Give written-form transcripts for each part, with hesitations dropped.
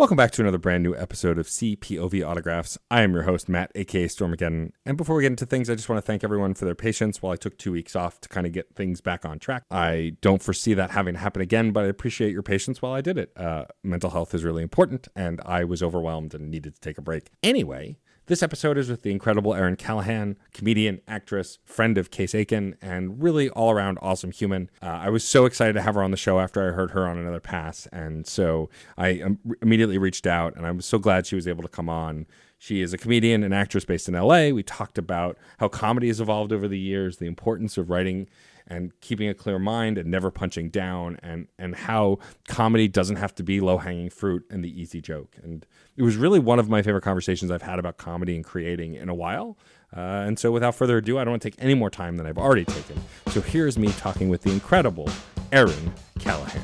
Welcome back to another brand new episode of CPOV Autographs. I am your host, Matt, aka Stormageddon. And before we get into things, I just want to thank everyone for their patience while I took 2 weeks off to kind of get things back on track. I don't foresee that having to happen again, but I appreciate your patience while I did it. Mental health is really important, and I was overwhelmed and needed to take a break. Anyway, this episode is with the incredible Erin Callahan, comedian, actress, friend of Case Aiken, and really all-around awesome human. I was so excited to have her on the show after I heard her on Another Pass, and so I immediately reached out, and I was so glad she was able to come on. She is a comedian and actress based in LA. We talked about how comedy has evolved over the years, the importance of writing and keeping a clear mind and never punching down, and how comedy doesn't have to be low-hanging fruit and the easy joke. And it was really one of my favorite conversations I've had about comedy and creating in a while. And so without further ado, I don't want to take any more time than I've already taken. So here's me talking with the incredible Erin Callahan.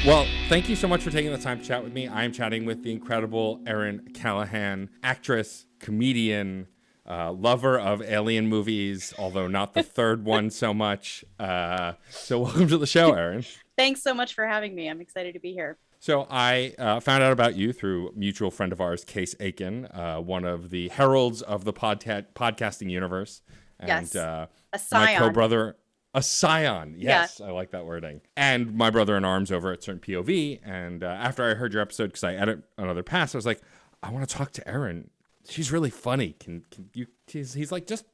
Well, thank you so much for taking the time to chat with me. I am chatting with the incredible Erin Callahan, actress, comedian, lover of alien movies, although not the third one so much. So welcome to the show, Erin. Thanks so much for having me. I'm excited to be here. So I found out about you through a mutual friend of ours, Case Aiken, one of the heralds of the podcasting universe. And, yes, a My scion. co-brother... A scion. Yes, yeah. I like that wording. And my brother in arms over at Certain POV. And after I heard your episode, because I edit Another Pass, I was like, I want to talk to Erin. She's really funny. Can you? He's like, just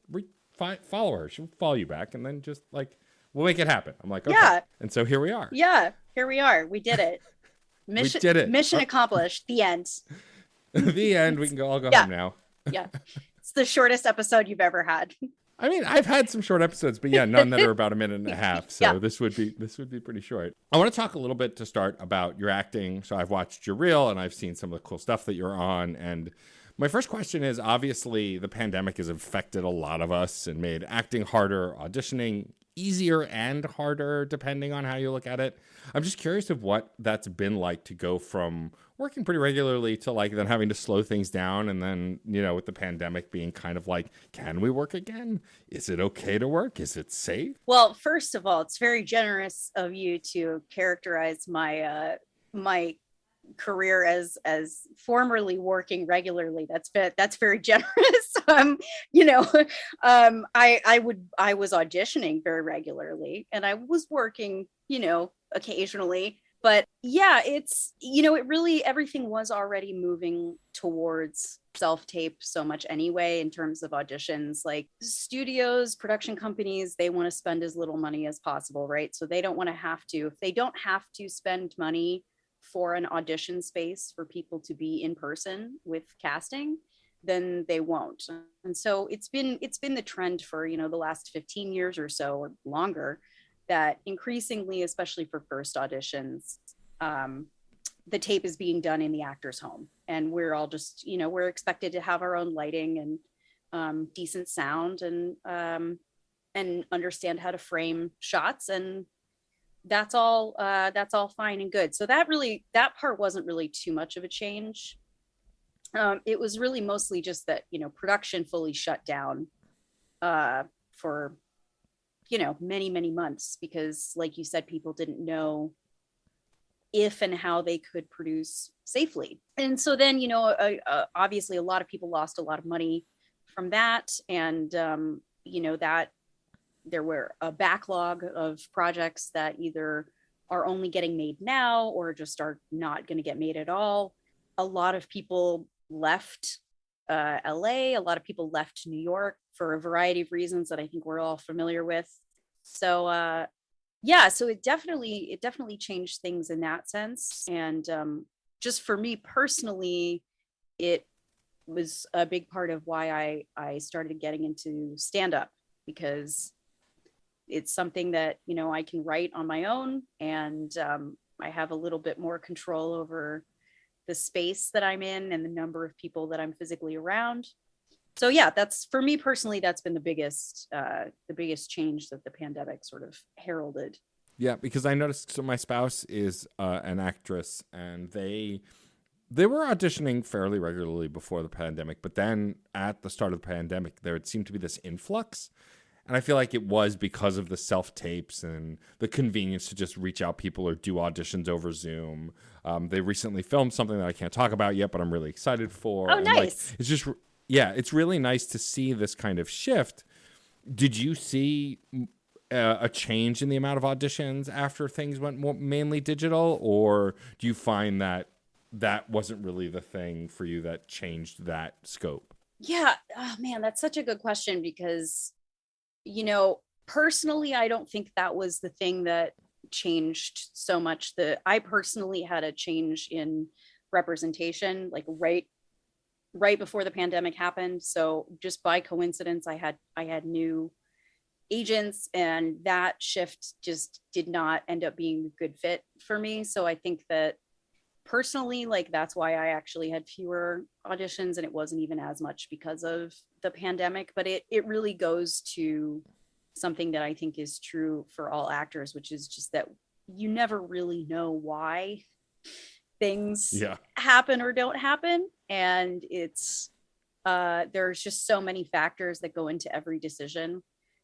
follow her. She'll follow you back, and then just like we'll make it happen. I'm like, okay. Yeah. And so here we are. Yeah, here we are. We did it. Mission, we did it. Mission accomplished. The end. The end. We can all go home now. Yeah. It's the shortest episode you've ever had. I mean, I've had some short episodes, but yeah, none that are about a minute and a half. So this would be pretty short. I want to talk a little bit to start about your acting. So I've watched your reel and I've seen some of the cool stuff that you're on. And my first question is, obviously, the pandemic has affected a lot of us and made acting harder, auditioning easier and harder, depending on how you look at it. I'm just curious of what that's been like to go from working pretty regularly to like then having to slow things down. And then, you know, with the pandemic being kind of like, can we work again? Is it okay to work? Is it safe? Well, first of all, it's very generous of you to characterize my my career as formerly working regularly. That's very generous. I was auditioning very regularly and I was working, occasionally, but yeah, it's, it really, everything was already moving towards self-tape so much anyway, in terms of auditions. Like studios, production companies, they want to spend as little money as possible, right? So they don't want to have to, if they don't have to spend money for an audition space for people to be in person with casting, then they won't. And so it's been the trend for, the last 15 years or so or longer, that increasingly, especially for first auditions, the tape is being done in the actor's home. And we're all just, we're expected to have our own lighting and decent sound and understand how to frame shots. And that's all fine and good. So that part wasn't really too much of a change. It was really mostly just that, production fully shut down for, many, many months, because like you said, people didn't know if and how they could produce safely. And so then, obviously a lot of people lost a lot of money from that. And, that there were a backlog of projects that either are only getting made now or just are not going to get made at all. A lot of people left LA. A lot of people left New York for a variety of reasons that I think we're all familiar with. So, so it definitely changed things in that sense. And just for me personally, it was a big part of why I started getting into stand-up, because it's something that, I can write on my own, and I have a little bit more control over the space that I'm in and the number of people that I'm physically around. So yeah, that's, for me personally, that's been the biggest change that the pandemic sort of heralded. Yeah, because I noticed, so my spouse is an actress, and they were auditioning fairly regularly before the pandemic, but then at the start of the pandemic, there seemed to be this influx. And I feel like it was because of the self-tapes and the convenience to just reach out people or do auditions over Zoom. They recently filmed something that I can't talk about yet, but I'm really excited for. Oh, and nice. It's just, yeah, it's really nice to see this kind of shift. Did you see a change in the amount of auditions after things went mainly digital, or do you find that wasn't really the thing for you that changed that scope? Yeah. Oh man, that's such a good question because, personally, I don't think that was the thing that changed so much. I personally had a change in representation, like right before the pandemic happened. So just by coincidence, I had new agents, and that shift just did not end up being a good fit for me. So I think that personally, like, that's why I actually had fewer auditions, and it wasn't even as much because of the pandemic. But it really goes to something that I think is true for all actors, which is just that you never really know why things happen or don't happen. And it's there's just so many factors that go into every decision.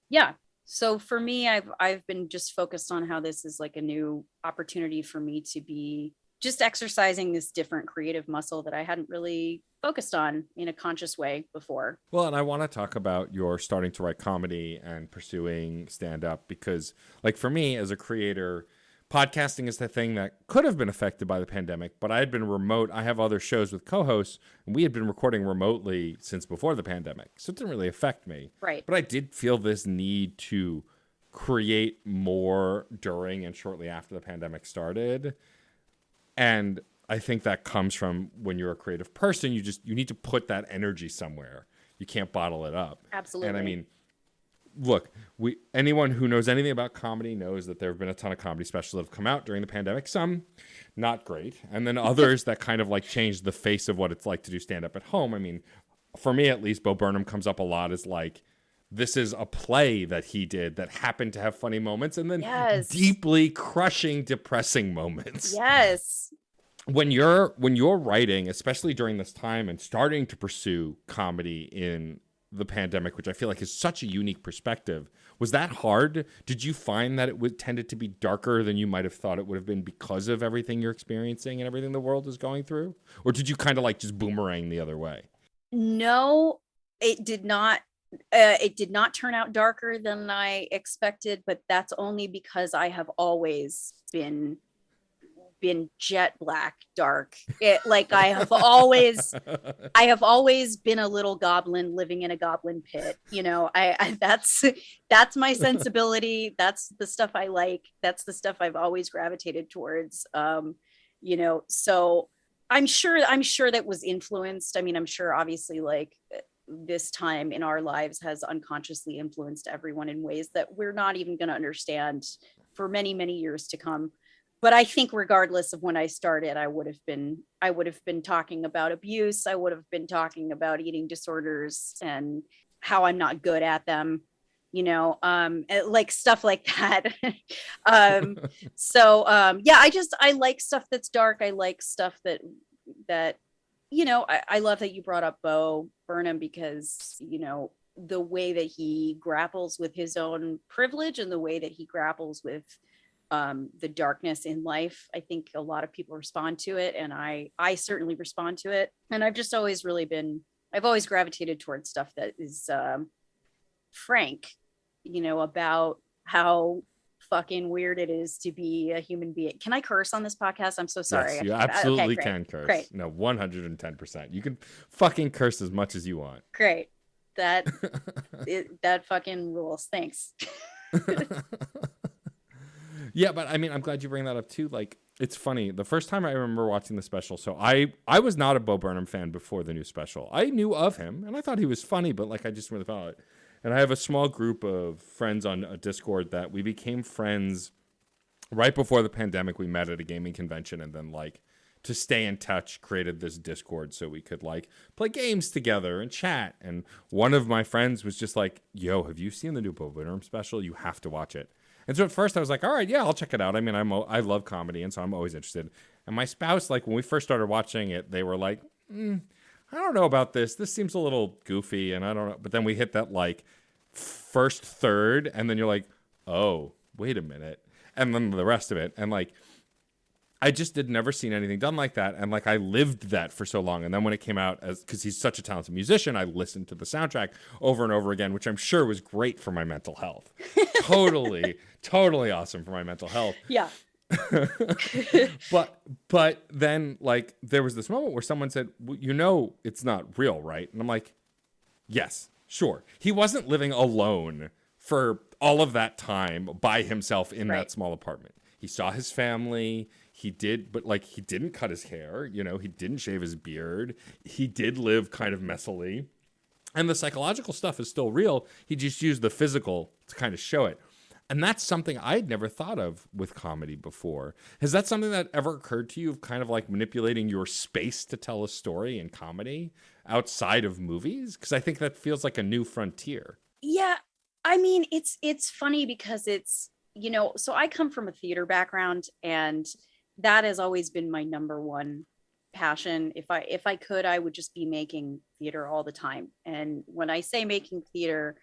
Yeah. So for me, I've been just focused on how this is like a new opportunity for me to be just exercising this different creative muscle that I hadn't really focused on in a conscious way before. Well, and I want to talk about your starting to write comedy and pursuing stand-up because, like, for me as a creator, podcasting is the thing that could have been affected by the pandemic, but I had been remote. I have other shows with co-hosts, and we had been recording remotely since before the pandemic, so it didn't really affect me. Right. But I did feel this need to create more during and shortly after the pandemic started. And I think that comes from when you're a creative person, you need to put that energy somewhere. You can't bottle it up. Absolutely. And I mean, look, anyone who knows anything about comedy knows that there have been a ton of comedy specials that have come out during the pandemic. Some not great, and then others that kind of like changed the face of what it's like to do stand up at home. I mean, for me at least, Bo Burnham comes up a lot as like, this is a play that he did that happened to have funny moments and then deeply crushing, depressing moments. Yes. When you're writing, especially during this time and starting to pursue comedy in the pandemic, which I feel like is such a unique perspective, was that hard? Did you find that it tended to be darker than you might have thought it would have been because of everything you're experiencing and everything the world is going through? Or did you kind of like just boomerang the other way? No, it did not. It did not turn out darker than I expected, but that's only because I have always been jet black dark. I have always been a little goblin living in a goblin pit. I that's my sensibility. That's the stuff I like. That's the stuff I've always gravitated towards. So I'm sure that was influenced. I mean, I'm sure obviously like this time in our lives has unconsciously influenced everyone in ways that we're not even going to understand for many, many years to come. But I think regardless of when I started, I would have been talking about abuse. I would have been talking about eating disorders and how I'm not good at them, like stuff like that. I like stuff that's dark. I like stuff that I love that you brought up Bo Burnham because, the way that he grapples with his own privilege and the way that he grapples with the darkness in life. I think a lot of people respond to it, and I certainly respond to it. And I've just always I've always gravitated towards stuff that is frank, about how fucking weird it is to be a human being. Can I curse on this podcast? I'm so sorry. Yes, you absolutely can curse. Great. No, 110%. You can fucking curse as much as you want. Great. That fucking rules. Thanks. Yeah, but I mean, I'm glad you bring that up too. Like, it's funny. The first time I remember watching the special, so I was not a Bo Burnham fan before the new special. I knew of him, and I thought he was funny, but like I just really followed it. And I have a small group of friends on a Discord that we became friends right before the pandemic. We met at a gaming convention, and then like to stay in touch, created this Discord so we could like play games together and chat. And one of my friends was just like, "Yo, have you seen the new Bo Burnham special? You have to watch it." And so at first I was like, all right, yeah, I'll check it out. I mean, I love comedy, and so I'm always interested. And my spouse, like when we first started watching it, they were like, I don't know about this. This seems a little goofy, and I don't know. But then we hit that like first third, and then you're like, oh, wait a minute. And then the rest of it. And like, I just had never seen anything done like that. And like, I lived that for so long. And then when it came out, because he's such a talented musician, I listened to the soundtrack over and over again, which I'm sure was great for my mental health. Totally awesome for my mental health. Yeah. but then like there was this moment where someone said, well, you know, it's not real, right? And I'm like, yes, sure. He wasn't living alone for all of that time by himself in that small apartment. He saw his family. He did, but like he didn't cut his hair, you know, he didn't shave his beard. He did live kind of messily. And the psychological stuff is still real. He just used the physical to kind of show it. And that's something I'd never thought of with comedy before. Has that something that ever occurred to you, of kind of like manipulating your space to tell a story in comedy outside of movies? Because I think that feels like a new frontier. Yeah. I mean, it's funny because it's, you know, so I come from a theater background, and that has always been my number one passion. If I could, I would just be making theater all the time. And when I say making theater,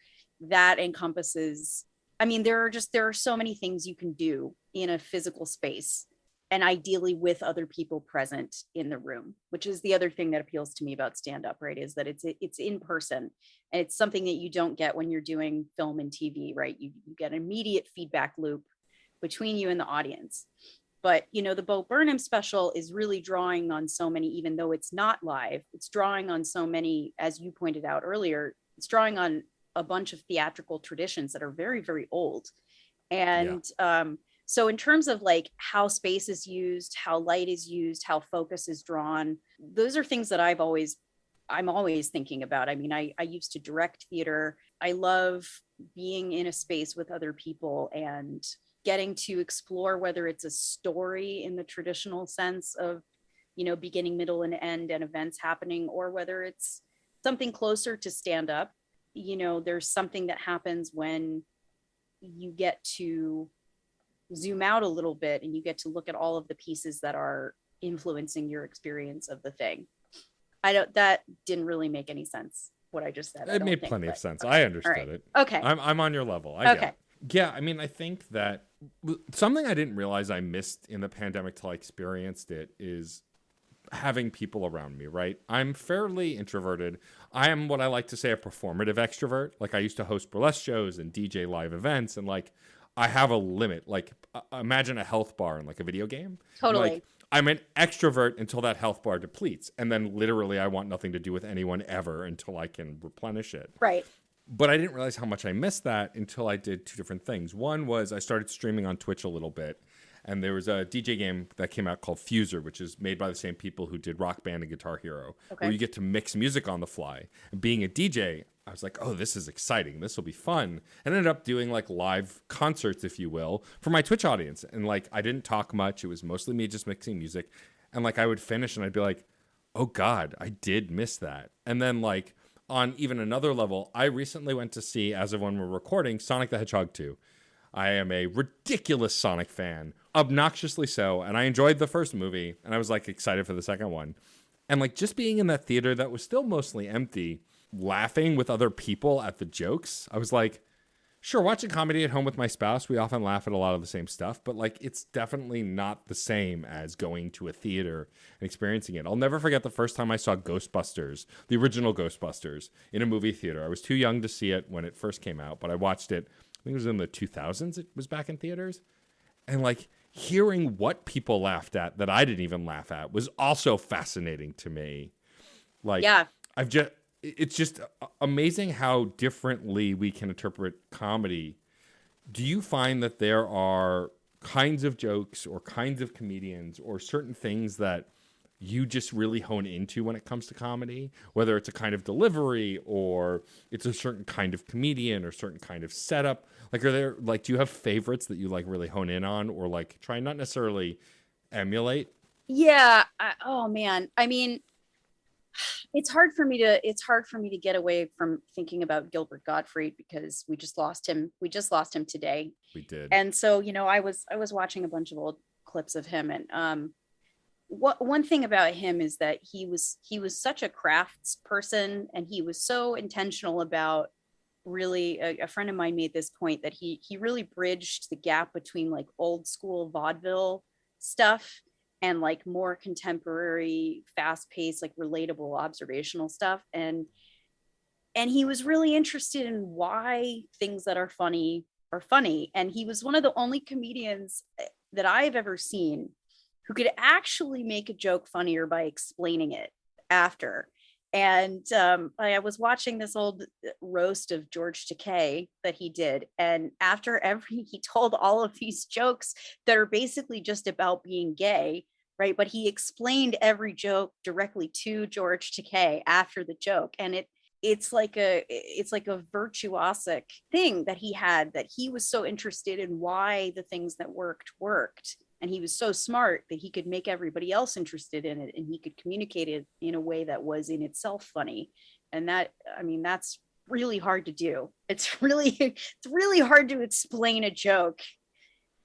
that encompasses, I mean, there are so many things you can do in a physical space, and ideally with other people present in the room, which is the other thing that appeals to me about stand-up, right? Is that it's in person, and it's something that you don't get when you're doing film and TV, right? You get an immediate feedback loop between you and the audience. But, you know, the Bo Burnham special is really drawing on so many, even though it's not live, it's drawing on so many, as you pointed out earlier, it's drawing on a bunch of theatrical traditions that are very, very old. And so in terms of like how space is used, how light is used, how focus is drawn, those are things that I'm always thinking about. I mean, I used to direct theater. I love being in a space with other people and getting to explore whether it's a story in the traditional sense of, you know, beginning, middle, and end and events happening, or whether it's something closer to stand up. You know, there's something that happens when you get to zoom out a little bit and you get to look at all of the pieces that are influencing your experience of the thing. That didn't really make any sense, what I just said. It made plenty of sense. I understood it. Okay. I'm on your level. I get it. Yeah, I mean, I think that something I didn't realize I missed in the pandemic till I experienced it is having people around me, right? I'm fairly introverted. I am what I like to say a performative extrovert. Like I used to host burlesque shows and DJ live events, and like I have a limit. Like imagine a health bar in like a video game. Totally. Like, I'm an extrovert until that health bar depletes. And then literally I want nothing to do with anyone ever until I can replenish it. Right. But I didn't realize how much I missed that until I did two different things. One was I started streaming on Twitch a little bit. And there was a DJ game that came out called Fuser, which is made by the same people who did Rock Band and Guitar Hero, where you get to mix music on the fly. And being a DJ, I was like, oh, this is exciting. This will be fun. And I ended up doing like live concerts, if you will, for my Twitch audience. And like, I didn't talk much. It was mostly me just mixing music. And like, I would finish and I'd be like, oh God, I did miss that. And then like on even another level, I recently went to see, as of when we're recording, Sonic the Hedgehog 2. I am a ridiculous Sonic fan, obnoxiously so. And I enjoyed the first movie and I was like excited for the second one. And like just being in that theater that was still mostly empty, laughing with other people at the jokes. I was like, sure, watching comedy at home with my spouse, we often laugh at a lot of the same stuff, but like it's definitely not the same as going to a theater and experiencing it. I'll never forget the first time I saw Ghostbusters, the original Ghostbusters, in a movie theater. I was too young to see it when it first came out, but I watched it, I think it was in the 2000s, it was back in theaters. And like hearing what people laughed at that I didn't even laugh at was also fascinating to me. Like, yeah. It's just amazing how differently we can interpret comedy. Do you find that there are kinds of jokes or kinds of comedians or certain things that you just really hone into when it comes to comedy, whether it's a kind of delivery or it's a certain kind of comedian or certain kind of setup? Like, are there, like, do you have favorites that you like really hone in on or like try not necessarily emulate? Yeah. Oh man. I mean, it's hard for me to get away from thinking about Gilbert Gottfried, because we just lost him today. We did. And so, I was watching a bunch of old clips of him, and one thing about him is that he was such a crafts person, and he was so intentional about really, a friend of mine made this point, that he really bridged the gap between like old school vaudeville stuff and like more contemporary, fast-paced, like relatable observational stuff. And he was really interested in why things that are funny are funny. And he was one of the only comedians that I've ever seen who could actually make a joke funnier by explaining it after. And I was watching this old roast of George Takei that he did. And after he told all of these jokes that are basically just about being gay, right? But he explained every joke directly to George Takei after the joke. And it's like a virtuosic thing that he had, that he was so interested in why the things that worked. And he was so smart that he could make everybody else interested in it, and he could communicate it in a way that was in itself funny. And that's really hard to do. It's really hard to explain a joke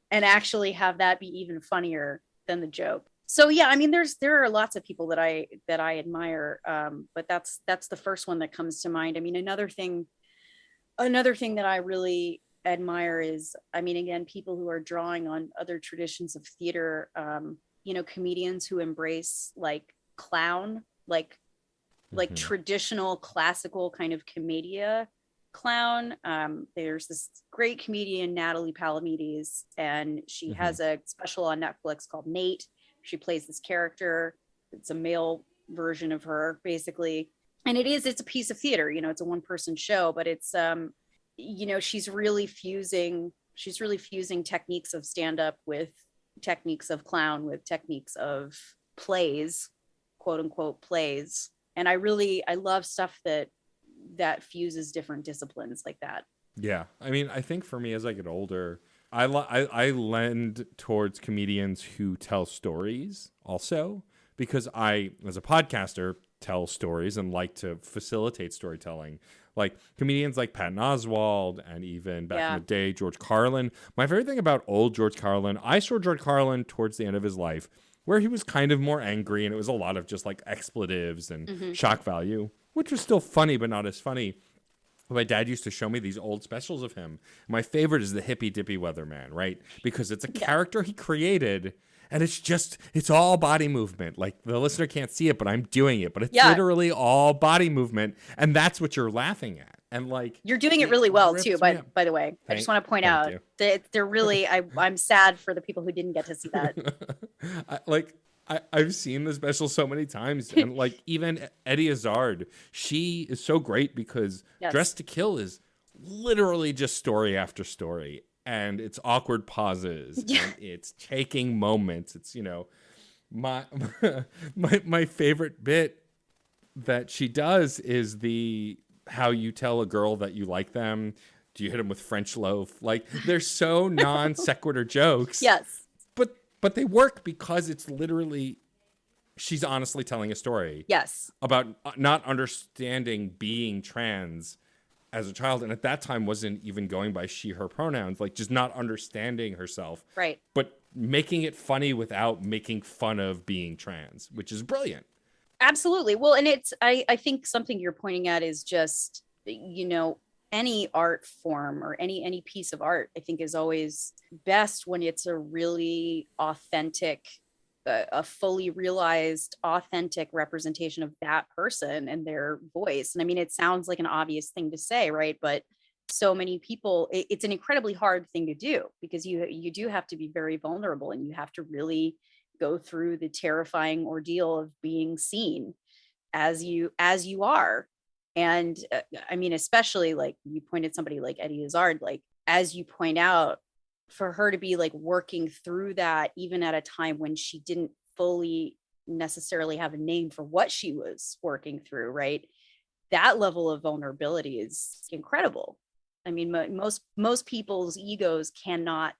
and actually have that be even funnier than the joke. So yeah, there are lots of people that I admire, but that's the first one that comes to mind. Another thing that I really admire is, again, people who are drawing on other traditions of theater, comedians who embrace like clown, like traditional classical kind of commedia clown. There's this great comedian, Natalie Palamides, and she has a special on Netflix called Nate. She plays this character. It's a male version of her, basically. And it's a piece of theater, it's a one-person show, but it's she's really fusing techniques of stand-up with techniques of clown, with techniques of plays, quote unquote plays. And I love stuff that fuses different disciplines like that. Yeah. I think for me, as I get older, I lend towards comedians who tell stories also, because I, as a podcaster, tell stories and like to facilitate storytelling. Like comedians like Patton Oswalt, and even back in the day, George Carlin. My favorite thing about old George Carlin, I saw George Carlin towards the end of his life, where he was kind of more angry, and it was a lot of just like expletives and shock value, which was still funny, but not as funny. My dad used to show me these old specials of him. My favorite is the Hippy Dippy Weatherman, right? Because it's a character he created, and it's all body movement. Like, the listener can't see it, but I'm doing it. But it's literally all body movement, and that's what you're laughing at. And like, you're doing it really well too. By the way, I just want to point out that they're really. I'm sad for the people who didn't get to see that. I've seen the special so many times, and like even Eddie Izzard, she is so great because Dressed to Kill is literally just story after story, and it's awkward pauses, and it's taking moments. It's my favorite bit that she does is how you tell a girl that you like them. Do you hit them with French loaf? Like, they're so non sequitur jokes. Yes. But they work because it's literally, she's honestly telling a story. Yes. About not understanding being trans as a child. And at that time wasn't even going by she, her pronouns, like just not understanding herself. Right. But making it funny without making fun of being trans, which is brilliant. Absolutely. Well, and I think something you're pointing at is just, any art form or any piece of art, I think, is always best when it's a really authentic, a fully realized, authentic representation of that person and their voice. And it sounds like an obvious thing to say, right? But so many people, it's an incredibly hard thing to do, because you do have to be very vulnerable, and you have to really go through the terrifying ordeal of being seen as you are. And especially like you pointed somebody like Eddie Izzard, like, as you point out, for her to be like working through that, even at a time when she didn't fully necessarily have a name for what she was working through, right? That level of vulnerability is incredible. Most people's egos cannot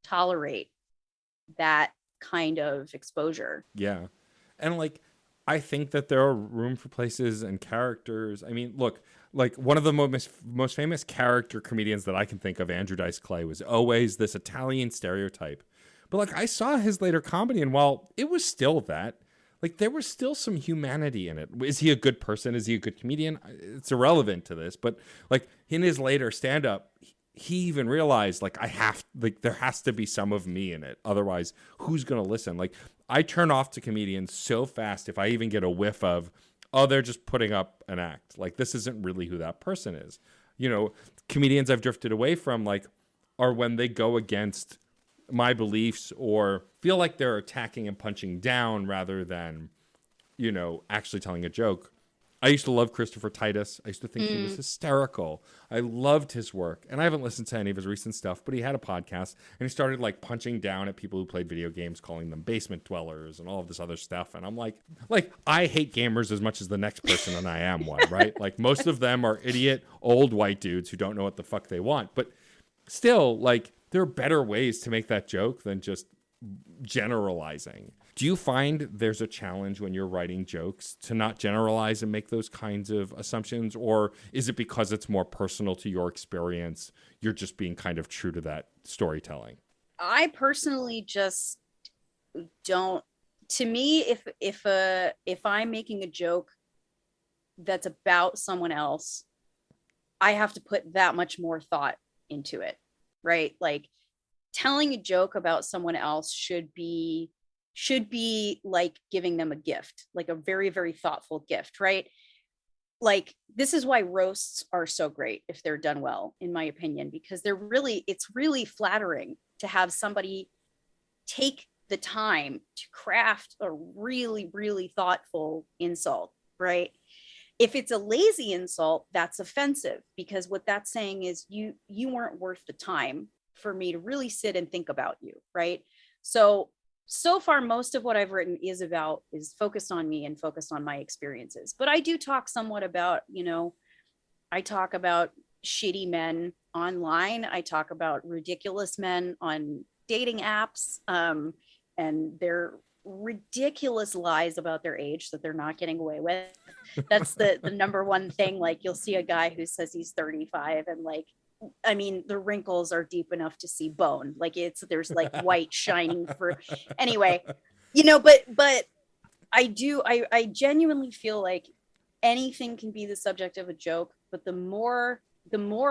tolerate that kind of exposure. Yeah. And like, I think that there are room for places and characters. I mean, look, like one of the most famous character comedians that I can think of, Andrew Dice Clay, was always this Italian stereotype. But like I saw his later comedy, and while it was still that, like there was still some humanity in it. Is he a good person? Is he a good comedian? It's irrelevant to this. But like in his later stand-up, he even realized like there has to be some of me in it. Otherwise, who's going to listen? Like I turn off to comedians so fast if I even get a whiff of, oh, they're just putting up an act. Like this isn't really who that person is. You know, comedians I've drifted away from like are when they go against my beliefs or feel like they're attacking and punching down rather than, you know, actually telling a joke. I used to love Christopher Titus. I used to think he was hysterical. I loved his work. And I haven't listened to any of his recent stuff, but he had a podcast and he started like punching down at people who played video games, calling them basement dwellers and all of this other stuff. And I'm like I hate gamers as much as the next person and I am one, right? Like most of them are idiot old white dudes who don't know what the fuck they want. But still, like there are better ways to make that joke than just generalizing. Do you find there's a challenge when you're writing jokes to not generalize and make those kinds of assumptions? Or is it because it's more personal to your experience, you're just being kind of true to that storytelling? I personally just don't. To me, if I'm making a joke that's about someone else, I have to put that much more thought into it, right? Like telling a joke about someone else should be like giving them a gift, like a very, very thoughtful gift, right? Like this is why roasts are so great if they're done well, in my opinion, because it's really flattering to have somebody take the time to craft a really, really thoughtful insult, right? If it's a lazy insult, that's offensive, because what that's saying is you weren't worth the time for me to really sit and think about you, right? So far, most of what I've written is focused on me and focused on my experiences. But I do talk somewhat about, you know, I talk about shitty men online. I talk about ridiculous men on dating apps, and their ridiculous lies about their age that they're not getting away with. That's the number one thing. Like you'll see a guy who says he's 35 and like, I mean, the wrinkles are deep enough to see bone. Like there's like white shining for anyway, you know, but I genuinely feel like anything can be the subject of a joke, but the more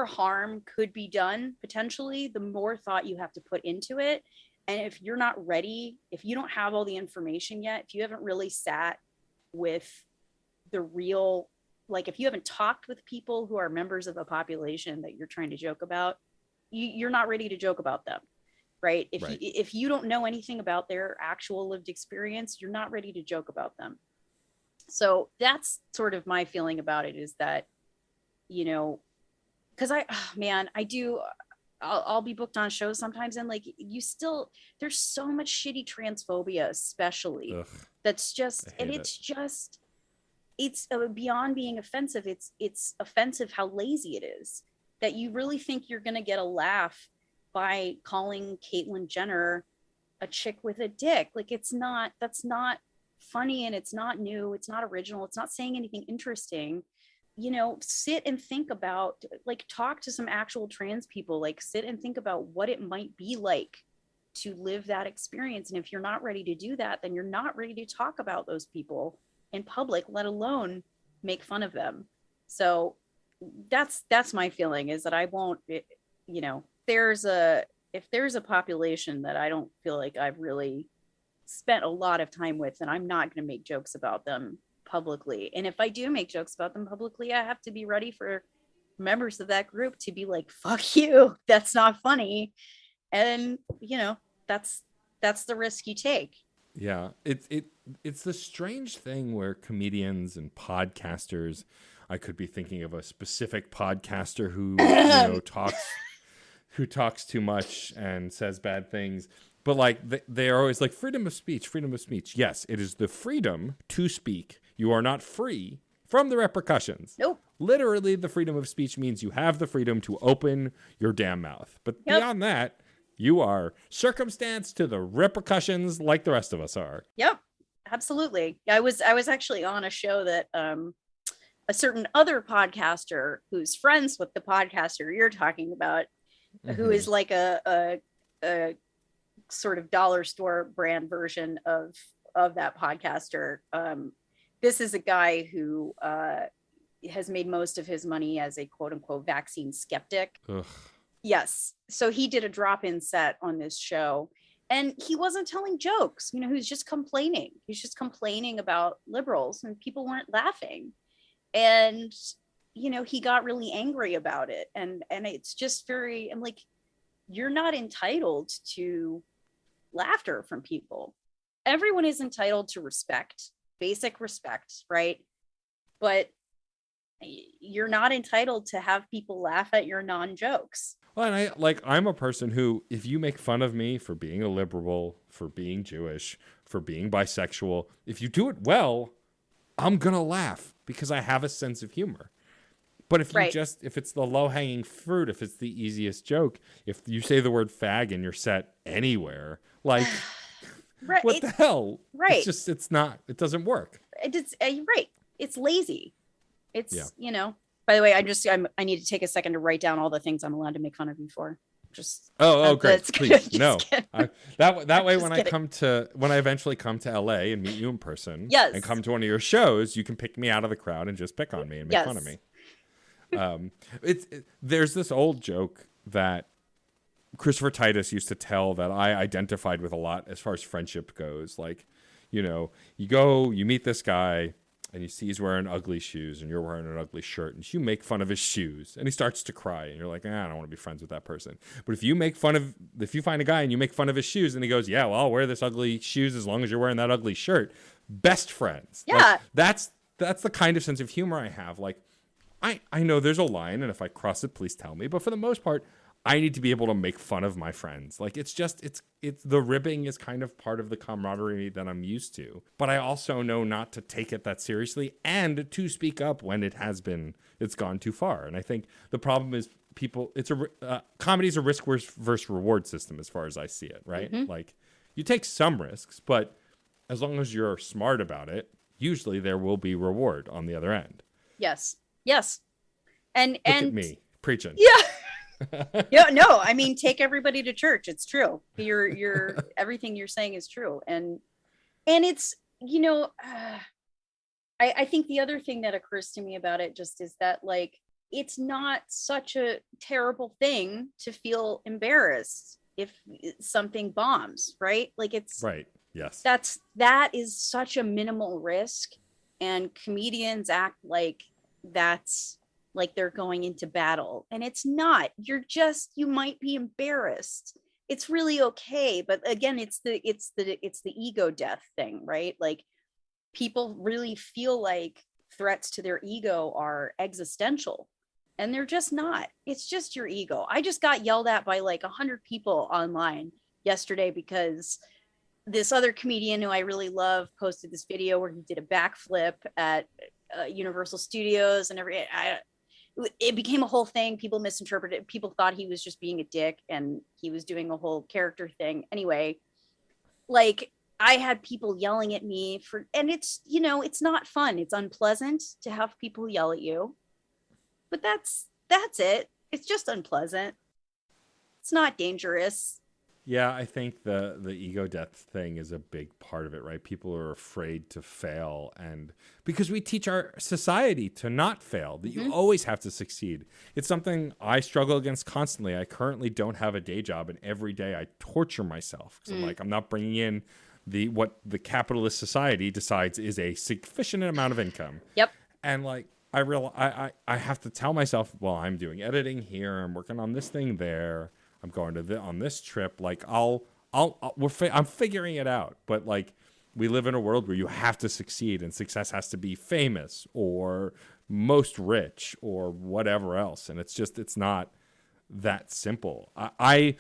harm could be done potentially, the more thought you have to put into it. And if you're not ready, if you don't have all the information yet, if you haven't really sat with the real, like if you haven't talked with people who are members of a population that you're trying to joke about, you're not ready to joke about them, right? If you don't know anything about their actual lived experience, you're not ready to joke about them. So that's sort of my feeling about it, is that, you know, because I'll be booked on shows sometimes, and like there's so much shitty transphobia, especially. Ugh, that's just, and it's beyond being offensive. It's offensive how lazy it is, that you really think you're going to get a laugh by calling Caitlyn Jenner a chick with a dick. Like that's not funny, and it's not new. It's not original. It's not saying anything interesting. You know, sit and think about, like, talk to some actual trans people, like sit and think about what it might be like to live that experience. And if you're not ready to do that, then you're not ready to talk about those people in public, let alone make fun of them. So that's my feeling, is that I won't, you know, if there's a population that I don't feel like I've really spent a lot of time with, then I'm not going to make jokes about them publicly. And if I do make jokes about them publicly, I have to be ready for members of that group to be like, fuck you, that's not funny. And, you know, that's the risk you take. Yeah, it's the strange thing where comedians and podcasters, I could be thinking of a specific podcaster who talks too much and says bad things, but like they are always like freedom of speech. Yes, it is the freedom to speak. You are not free from the repercussions. Nope. Literally, the freedom of speech means you have the freedom to open your damn mouth. But beyond that, you are circumstanced to the repercussions like the rest of us are. Yep. Absolutely. I was actually on a show that a certain other podcaster who's friends with the podcaster you're talking about, who is like a sort of dollar store brand version of that podcaster. This is a guy who has made most of his money as a quote unquote vaccine skeptic. Ugh. Yes. So he did a drop-in set on this show, and he wasn't telling jokes. You know, he was just complaining. He's just complaining about liberals, and people weren't laughing. And, you know, he got really angry about it. And it's just very, I'm like, you're not entitled to laughter from people. Everyone is entitled to respect, basic respect, right? But you're not entitled to have people laugh at your non-jokes. Well, and I'm a person who, if you make fun of me for being a liberal, for being Jewish, for being bisexual, if you do it well, I'm gonna laugh because I have a sense of humor. But if you if it's the low-hanging fruit, if it's the easiest joke, if you say the word fag in your set anywhere, like, what the hell? Right. It's not, it doesn't work. It's right. It's lazy. It's, you know, by the way, I need to take a second to write down all the things I'm allowed to make fun of you for. Just great. Please. No. That way, when kidding. when I eventually come to LA and meet you in person, yes, and come to one of your shows, you can pick me out of the crowd and just pick on me and make fun of me. There's this old joke that Christopher Titus used to tell that I identified with a lot as far as friendship goes. Like, you know, you meet this guy and you see he's wearing ugly shoes and you're wearing an ugly shirt, and you make fun of his shoes and he starts to cry and you're like, I don't want to be friends with that person. But if you find a guy and you make fun of his shoes and he goes, yeah, well, I'll wear this ugly shoes as long as you're wearing that ugly shirt. Best friends. Yeah. Like, that's the kind of sense of humor I have. Like, I know there's a line, and if I cross it, please tell me. But for the most part, I need to be able to make fun of my friends. Like, it's the ribbing is kind of part of the camaraderie that I'm used to. But I also know not to take it that seriously and to speak up when it's gone too far. And I think the problem is comedy's a risk versus reward system as far as I see it, right? Mm-hmm. Like, you take some risks, but as long as you're smart about it, usually there will be reward on the other end. Yes. And Look at me preaching. Yeah. Yeah, no, I mean, take everybody to church. It's true. You're everything you're saying is true. And it's, you know, I think the other thing that occurs to me about it just is that, like, it's not such a terrible thing to feel embarrassed if something bombs, right? Like, it's right. Yes. That is such a minimal risk, and comedians act like that's like they're going into battle, and it's not. You might be embarrassed. It's really okay. But again, it's the ego death thing, right? Like, people really feel like threats to their ego are existential, and they're just not. It's just your ego. I just got yelled at by like 100 people online yesterday because this other comedian who I really love posted this video where he did a backflip at Universal Studios and it became a whole thing. People misinterpreted it. People thought he was just being a dick and he was doing a whole character thing. Anyway, like, I had people yelling at me and it's, you know, it's not fun. It's unpleasant to have people yell at you, but that's it. It's just unpleasant. It's not dangerous. Yeah, I think the ego death thing is a big part of it, right? People are afraid to fail, and because we teach our society to not fail, that you always have to succeed. It's something I struggle against constantly. I currently don't have a day job, and every day I torture myself because I'm like, I'm not bringing in what the capitalist society decides is a sufficient amount of income. Yep. And like, I have to tell myself, well, I'm doing editing here, I'm working on this thing there, I'm going to on this trip. Like, I'm figuring it out. But like, we live in a world where you have to succeed, and success has to be famous or most rich or whatever else. And it's not that simple. I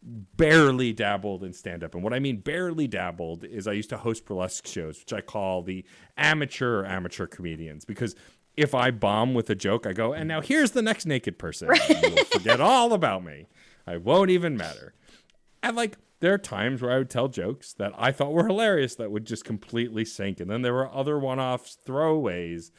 barely dabbled in stand-up. And what I mean barely dabbled is I used to host burlesque shows, which I call the amateur comedians, because if I bomb with a joke, I go, and now here's the next naked person. Right. And you'll forget all about me. I won't even matter. And like, There are times where I would tell jokes that I thought were hilarious that would just completely sink. And then there were other one-offs, throwaways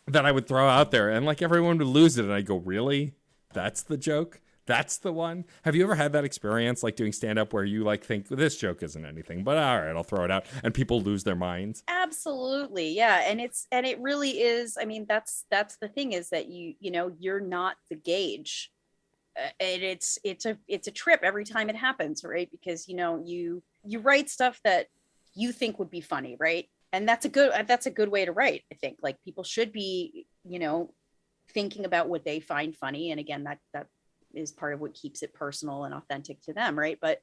that I would throw out there, and like everyone would lose it. And I'd go, really? That's the joke? That's the one? Have you ever had that experience like doing stand-up where you like think this joke isn't anything, but all right, I'll throw it out, and people lose their minds? Absolutely. Yeah. And it really is. I mean, that's the thing, is that you're not the gauge. And it's a trip every time it happens, right? Because you write stuff that you think would be funny, right? And that's a good way to write. I think like people should be thinking about what they find funny, and again, that is part of what keeps it personal and authentic to them, right? But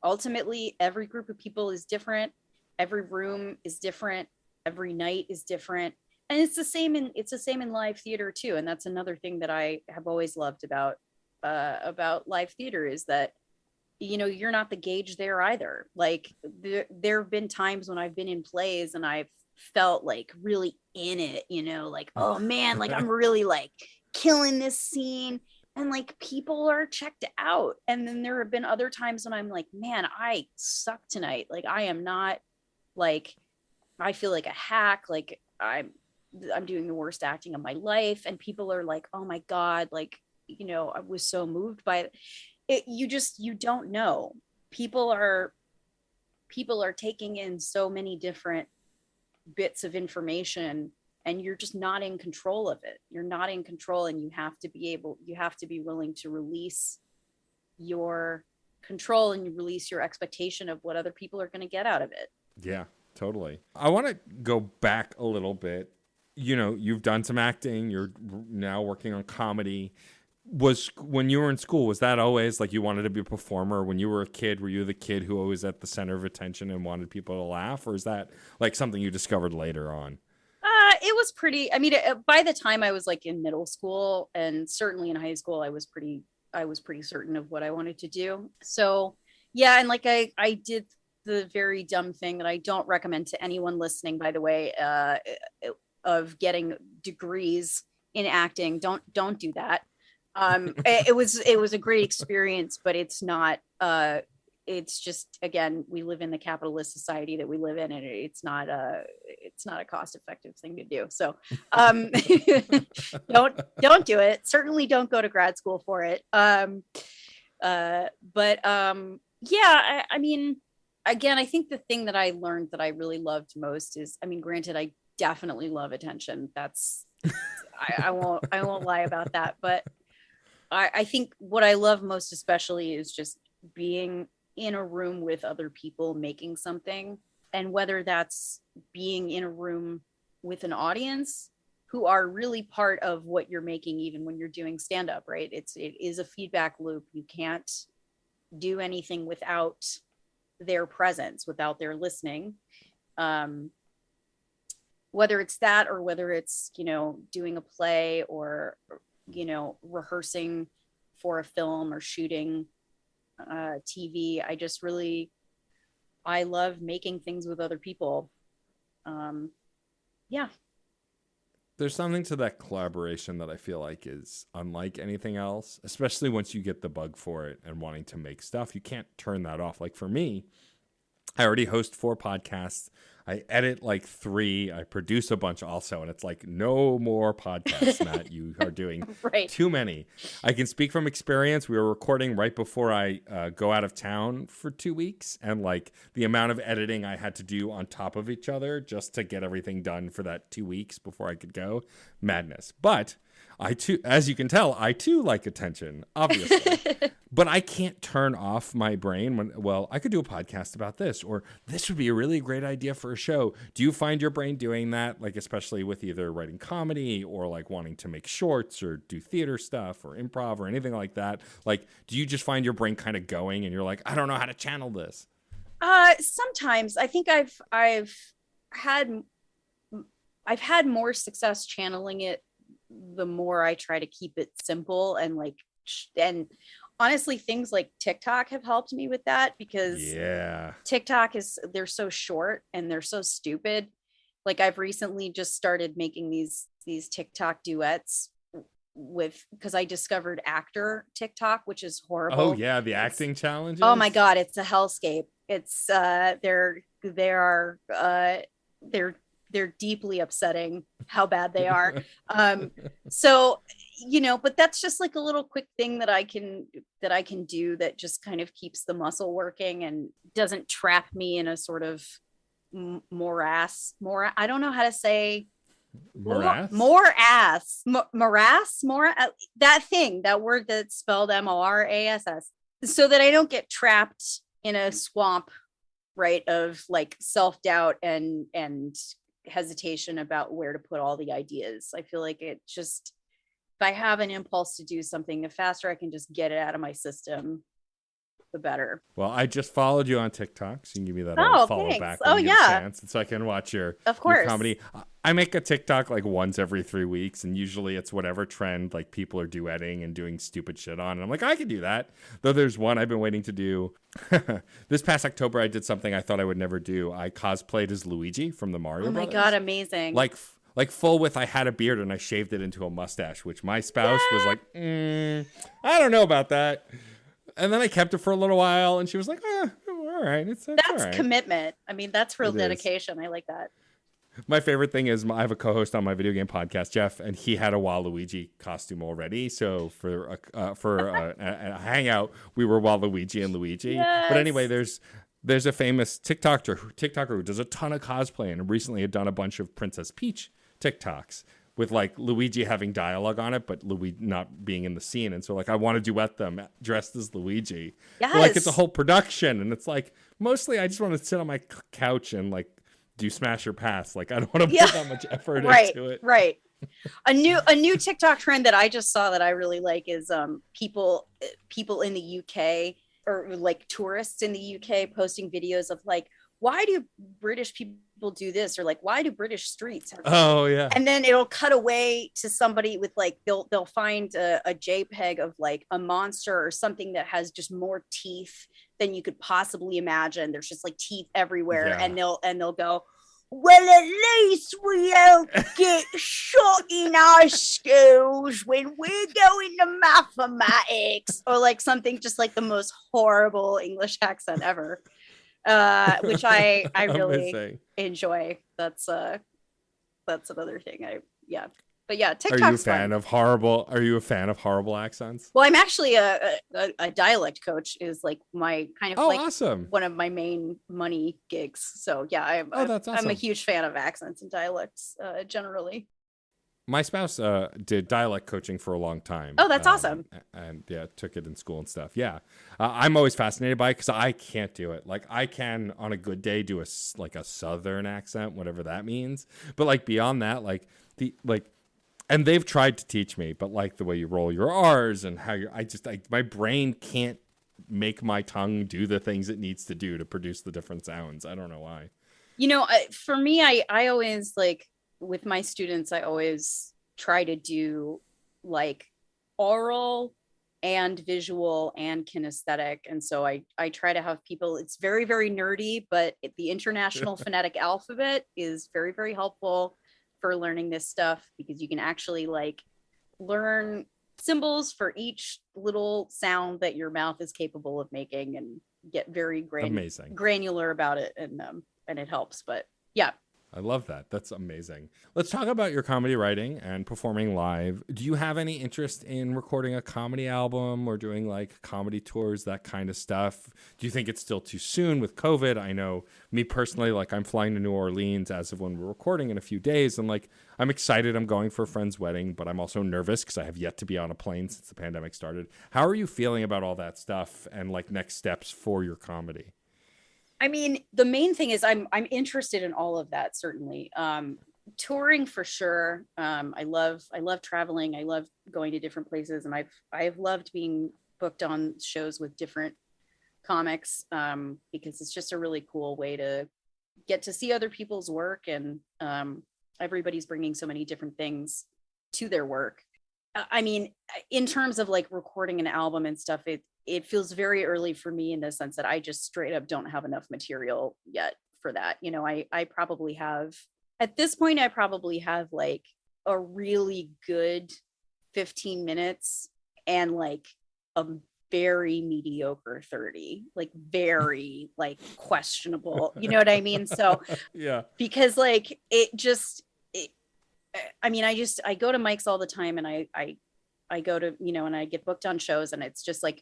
ultimately, every group of people is different, every room is different, every night is different, and it's the same in live theater too. And that's another thing that I have always loved about live theater, is that you're not the gauge there either. Like there have been times when I've been in plays and I've felt like really in it, like, oh man, like I'm really like killing this scene, and like people are checked out. And then there have been other times when I'm like, man, I suck tonight. Like I am not, like I feel like a hack, like I'm doing the worst acting of my life, and people are like, oh my God, like I was so moved by it. You don't know. People are taking in so many different bits of information, and you're just not in control of it. You're not in control, and you have to be willing to release your control, and you release your expectation of what other people are going to get out of it. Yeah, totally. I want to go back a little bit. You've done some acting, you're now working on comedy. When you were in school, was that always like you wanted to be a performer? When you were a kid, were you the kid who was at the center of attention and wanted people to laugh? Or is that like something you discovered later on? It was pretty, I mean, by the time I was like in middle school, and certainly in high school, I was pretty certain of what I wanted to do. So yeah. And like, I did the very dumb thing that I don't recommend to anyone listening, by the way, of getting degrees in acting. Don't do that. It was a great experience, but it's not, it's just, again, we live in the capitalist society that we live in, and it's not a cost effective thing to do. So, don't do it. Certainly don't go to grad school for it. Yeah, I mean, again, I think the thing that I learned that I really loved most is, I mean, granted, I definitely love attention. That's, I won't lie about that, but I think what I love most especially is just being in a room with other people making something. And whether that's being in a room with an audience who are really part of what you're making, even when you're doing stand-up, right? It is a feedback loop. You can't do anything without their presence, without their listening. Whether it's that, or whether it's, doing a play, or rehearsing for a film, or shooting TV. I love making things with other people. Yeah. There's something to that collaboration that I feel like is unlike anything else, especially once you get the bug for it and wanting to make stuff. You can't turn that off. Like for me, I already host 4 podcasts. I edit like 3. I produce a bunch also. And it's like, no more podcasts, Matt. You are doing right. Too many. I can speak from experience. We were recording right before I go out of town for 2 weeks. And like the amount of editing I had to do on top of each other just to get everything done for that 2 weeks before I could go. Madness. But I too, as you can tell, I too like attention, obviously. But I can't turn off my brain when, well, I could do a podcast about this, or this would be a really great idea for a show. Do you find your brain doing that? Like, especially with either writing comedy or like wanting to make shorts or do theater stuff or improv or anything like that? Like, do you just find your brain kind of going and you're like, I don't know how to channel this? Sometimes I think I've had more success channeling it the more I try to keep it simple, and like, and honestly, things like TikTok have helped me with that, because TikTok they're so short and they're so stupid. Like I've recently just started making these TikTok duets because I discovered actor TikTok, which is horrible. Oh yeah, the acting challenges. Oh my God, it's a hellscape. It's they're deeply upsetting how bad they are. So, but that's just like a little quick thing that I can do that just kind of keeps the muscle working and doesn't trap me in a sort of morass. I don't know how to say morass. That word that's spelled MORASS, so that I don't get trapped in a swamp, right, of like self-doubt and hesitation about where to put all the ideas. I feel like it just, if I have an impulse to do something, the faster I can just get it out of my system, the better. Well, I just followed you on TikTok, so you can give me that old follow thanks. back. Oh yeah, chance, so I can watch your comedy. I make a TikTok like once every 3 weeks, and usually it's whatever trend like people are duetting and doing stupid shit on, and I'm like, I can do that. Though there's one I've been waiting to do. This past October, I did something I thought I would never do. I cosplayed as Luigi from the Mario Brothers. Oh my God, amazing! Like full with, I had a beard and I shaved it into a mustache, which my spouse was like, I don't know about that. And then I kept it for a little while, and she was like, all right. That's all right. Commitment. I mean, that's real dedication. I like that. My favorite thing is I have a co-host on my video game podcast, Jeff, and he had a Waluigi costume already. So for a hangout, we were Waluigi and Luigi. Yes. But anyway, there's a famous TikToker who does a ton of cosplay, and recently had done a bunch of Princess Peach TikToks with like Luigi having dialogue on it, but Luigi not being in the scene. And so like, I want to duet them dressed as Luigi. Yes. But, like, it's a whole production, and it's like, mostly I just want to sit on my couch and like do smash or pass. Like, I don't want to put that much effort into it. Right. A new TikTok trend that I just saw that I really like is people in the UK, or like tourists in the UK, posting videos of like, why do British people do this, or like, why do British streets have and then it'll cut away to somebody with like, they'll find a JPEG of like a monster or something that has just more teeth than you could possibly imagine. There's just like teeth everywhere, and they'll go, well, at least we don't get shot in our schools when we're going to mathematics, or like something just like the most horrible English accent ever. Which I really enjoy. That's another thing. But yeah, TikTok's Are you a fan of horrible accents? Well, I'm actually a dialect coach, is like my kind of awesome. One of my main money gigs. So yeah, that's awesome. I'm a huge fan of accents and dialects generally. My spouse did dialect coaching for a long time. Oh, that's awesome. And took it in school and stuff. Yeah. I'm always fascinated by it because I can't do it. Like, I can on a good day do a Southern accent, whatever that means. But like beyond that, and they've tried to teach me, but like the way you roll your R's and how my brain can't make my tongue do the things it needs to do to produce the different sounds. I don't know why. For me, I always like, with my students, I always try to do like oral and visual and kinesthetic. And so I try to have people, it's very, very nerdy, but the International Phonetic Alphabet is very, very helpful for learning this stuff, because you can actually like learn symbols for each little sound that your mouth is capable of making, and get very granular about it. And it helps. But yeah. I love that. That's amazing. Let's talk about your comedy writing and performing live. Do you have any interest in recording a comedy album or doing like comedy tours, that kind of stuff? Do you think it's still too soon with COVID? I know me personally, like I'm flying to New Orleans as of when we're recording in a few days. And like, I'm excited. I'm going for a friend's wedding, but I'm also nervous because I have yet to be on a plane since the pandemic started. How are you feeling about all that stuff and like next steps for your comedy? I mean, the main thing is I'm interested in all of that, certainly. Touring for sure. I love traveling. I love going to different places, and I've loved being booked on shows with different comics, because it's just a really cool way to get to see other people's work, and everybody's bringing so many different things to their work. I mean, in terms of like recording an album and stuff, it feels very early for me in the sense that I just straight up don't have enough material yet for that. I probably have, at this point, I probably have like a really good 15 minutes and like a very mediocre 30, like very like questionable, you know what I mean? So Yeah. because like I mean, I go to mics all the time, and I go to, and I get booked on shows, and it's just like,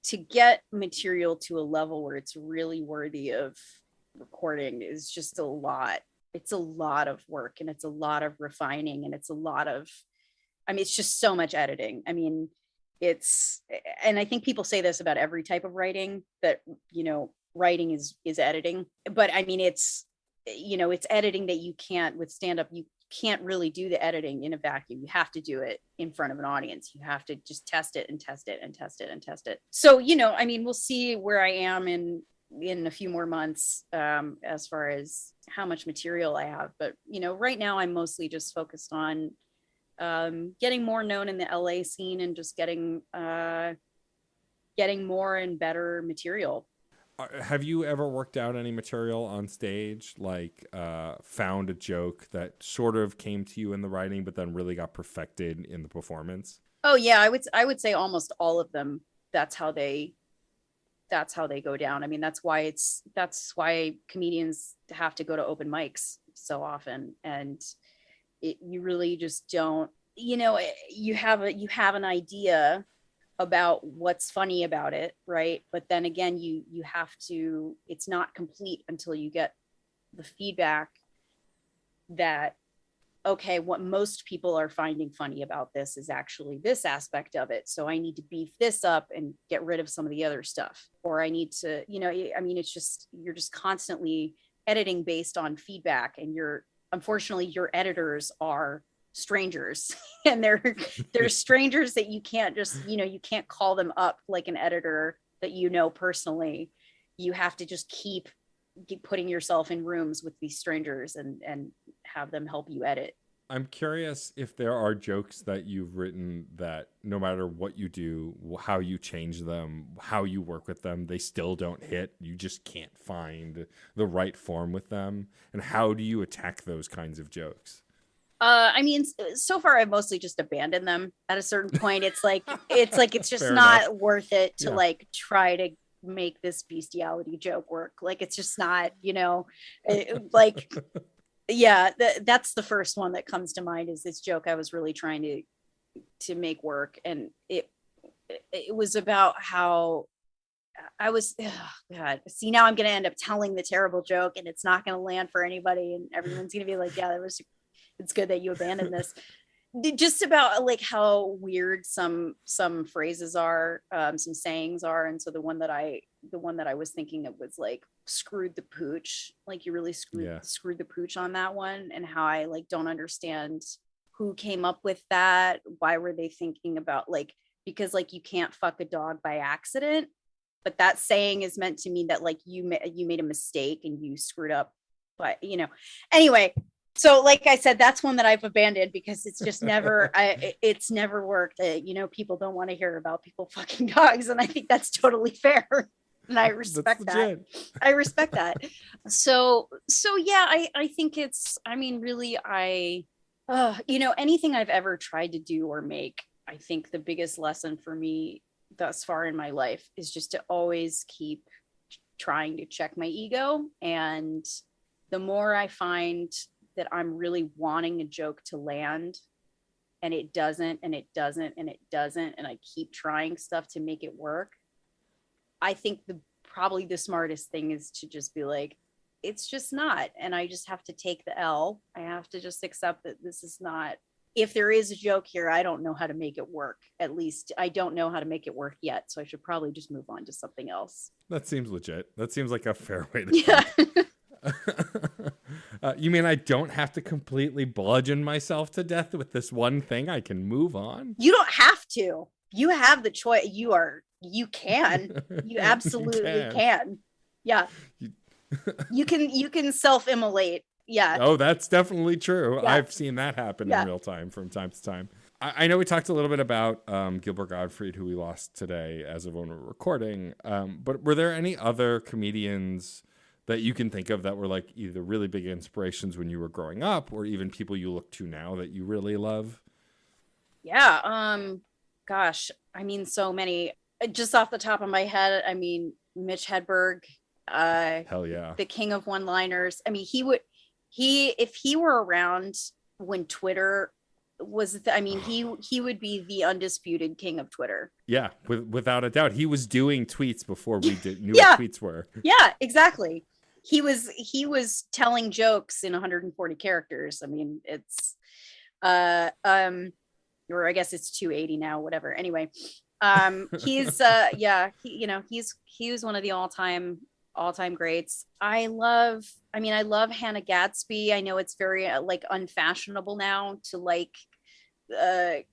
to get material to a level where it's really worthy of recording is just a lot. It's a lot of work, and it's a lot of refining, and it's a lot of, I mean, it's just so much editing. I mean, and I think people say this about every type of writing, that, writing is editing, but I mean, it's editing that you can't, with stand up, you can't really do the editing in a vacuum. You have to do it in front of an audience. You have to just test it and test it and test it and test it. So, I mean, we'll see where I am in a few more months, as far as how much material I have. But, right now I'm mostly just focused on getting more known in the LA scene, and just getting more and better material. Have you ever worked out any material on stage, like found a joke that sort of came to you in the writing, but then really got perfected in the performance? Oh yeah, I would say almost all of them. That's how they go down. I mean, that's why comedians have to go to open mics so often, and you really just don't, you have an idea about what's funny about it, right? But then again, you have to, it's not complete until you get the feedback that, okay, what most people are finding funny about this is actually this aspect of it, so I need to beef this up and get rid of some of the other stuff, or I need to, I mean, it's just, you're just constantly editing based on feedback, and unfortunately your editors are strangers, and they're strangers that you can't just, you can't call them up like an editor that personally. You have to just keep putting yourself in rooms with these strangers and have them help you edit. I'm curious if there are jokes that you've written that no matter what you do, how you change them, how you work with them, they still don't hit. You just can't find the right form with them. And how do you attack those kinds of jokes? I mean, so far I've mostly just abandoned them. At a certain point, it's just Fair not enough. worth it to Yeah. like try to make this bestiality joke work. Like, it's just not, like, yeah, that's the first one that comes to mind, is this joke I was really trying to make work. And it was about how I was, oh God, see, now I'm going to end up telling the terrible joke, and it's not going to land for anybody. And everyone's going to be like, yeah, it's good that you abandoned this. Just about like how weird some phrases are, some sayings are. And so the one that I was thinking of was like, screwed the pooch. Like, you really screwed the pooch on that one. And how I like don't understand who came up with that. Why were they thinking about, like, because like you can't fuck a dog by accident, but that saying is meant to mean that like you made a mistake and you screwed up. But anyway, so like I said, that's one that I've abandoned because it's just never, it's never worked. People don't want to hear about people fucking dogs. And I think that's totally fair. And I respect that. I respect that. So yeah, I think it's, I mean, really, anything I've ever tried to do or make, I think the biggest lesson for me thus far in my life is just to always keep trying to check my ego. And the more I find that I'm really wanting a joke to land and it doesn't, and it doesn't, and it doesn't, and I keep trying stuff to make it work, I think probably the smartest thing is to just be like, it's just not. And I just have to take the L. I have to just accept that this is not, if there is a joke here, I don't know how to make it work. At least I don't know how to make it work yet. So I should probably just move on to something else. That seems legit. That seems like a fair way to think. You mean I don't have to completely bludgeon myself to death with this one thing? I can move on? You don't have to. You have the choice. You can. You absolutely can. Yeah. You can self-immolate. Yeah. Oh, that's definitely true. Yeah. I've seen that happen in real time from time to time. I know we talked a little bit about Gilbert Gottfried, who we lost today as of when we're recording. But were there any other comedians that you can think of that were like either really big inspirations when you were growing up, or even people you look to now that you really love? Yeah. Gosh, I mean, so many. Just off the top of my head, I mean, Mitch Hedberg, Hell yeah. the king of one-liners. I mean, if he were around when Twitter I mean, he would be the undisputed king of Twitter. Yeah, without a doubt. He was doing tweets before we knew Yeah. what tweets were. Yeah, exactly. He was telling jokes in 140 characters. I mean, it's or I guess it's 280 now, whatever. Anyway, he's yeah, he was one of the all-time greats. I love Hannah Gadsby. I know it's very like unfashionable now to like